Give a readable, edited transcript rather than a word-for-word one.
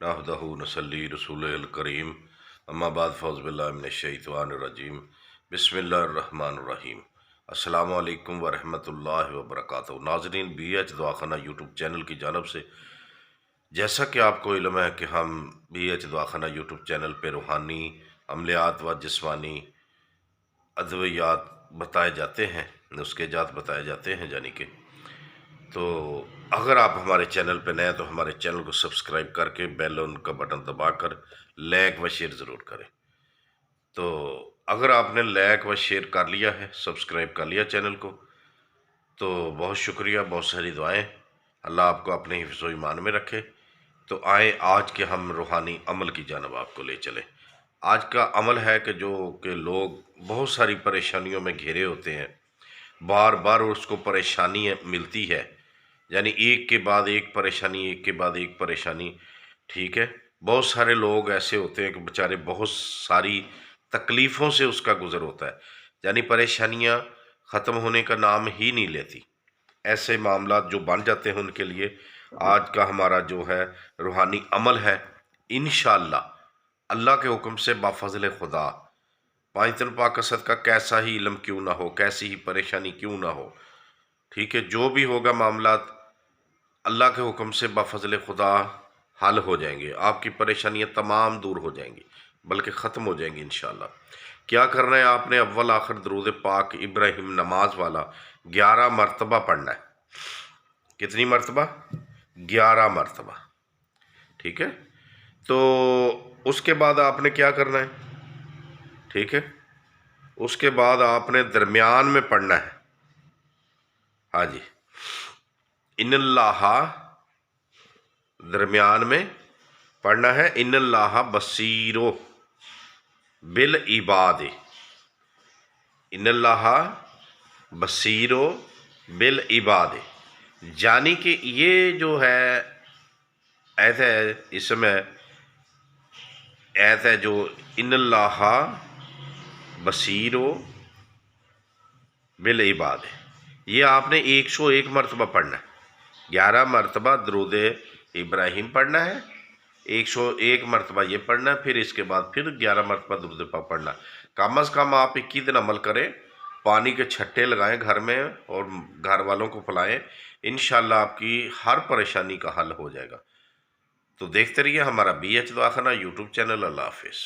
नहमदहु नसल्ली रसूलिल करीम अम्मा बाद फ़ौज़ बिल्लाहि मिनश्शैतानिर्रजीम बिस्मिल्लाहिर्रहमानिर्रहीम। अस्सलामु अलैकुम व रहमतुल्लाहि व बरकातहू। नाज़रीन, BH दवाख़ाना यूट्यूब चैनल की जानब से जैसा कि आपको इल्म है कि हम BH दवाख़ाना यूट्यूब चैनल पर रूहानी अमलियात व जिस्मानी अद्वियात बताए जाते हैं, नुस्खे जात बताए जाते हैं यानी कि। तो अगर आप हमारे चैनल पर नए हैं तो हमारे चैनल को सब्सक्राइब करके बेल का बटन दबाकर लाइक व शेयर ज़रूर करें। तो अगर आपने लाइक व शेयर कर लिया है, सब्सक्राइब कर लिया चैनल को, तो बहुत शुक्रिया, बहुत सारी दुआएं। अल्लाह आपको अपने हिफ्ज़ ईमान में रखे। तो आए आज के हम रूहानी अमल की जानब आपको ले चले। आज का अमल है कि जो कि लोग बहुत सारी परेशानियों में घिरे होते हैं, बार बार उसको परेशानी मिलती है, यानी एक के बाद एक परेशानी, एक के बाद एक परेशानी। ठीक है, बहुत सारे लोग ऐसे होते हैं कि बेचारे बहुत सारी तकलीफ़ों से उसका गुज़र होता है, यानी परेशानियां ख़त्म होने का नाम ही नहीं लेती। ऐसे मामलात जो बन जाते हैं उनके लिए आज का हमारा जो है रूहानी अमल है, इंशाअल्लाह अल्लाह के हुक्म से बाफ़ज़ल खुदा 5 दिन पाक असद का कैसा ही इल्म क्यों ना हो, कैसी ही परेशानी क्यों ना हो, ठीक है, जो भी होगा मामलात अल्लाह के हुक्म से बाफ़ज़ल खुदा हल हो जाएंगे। आपकी परेशानियां तमाम दूर हो जाएंगी, बल्कि ख़त्म हो जाएंगी इंशाअल्लाह। क्या करना है, आपने अव्वल आखिर दरूद पाक इब्राहिम नमाज वाला 11 मरतबा पढ़ना है। कितनी मरतबा? 11 मरतबा। ठीक है, तो उसके बाद आपने क्या करना है? ठीक है, उसके बाद आपने दरमियान में पढ़ना है। हाँ जी, इन्नल्लाह, दरमियान में पढ़ना है, इन्नल्लाह बसीरो बिल इबाद, इन्नल्लाह बसीरो बिल इबाद, यानी कि ये जो है ऐत है, इसमें ऐत है जो इन्नल्लाह बसीरो बिल इबाद, ये आपने 101 मरतबा पढ़ना है। 11 मरतबा दरूद इब्राहिम पढ़ना है, 101 मरतबा ये पढ़ना है, फिर इसके बाद फिर 11 मरतबा दरूद पाक पढ़ना। कम अज़ कम आप 21 दिन अमल करें, पानी के छट्टे लगाएं घर में और घर वालों को पिलाएं, इंशाअल्लाह आपकी हर परेशानी का हल हो जाएगा। तो देखते रहिए हमारा BH दवाख़ाना यूट्यूब चैनल। अल्लाह हाफिज़।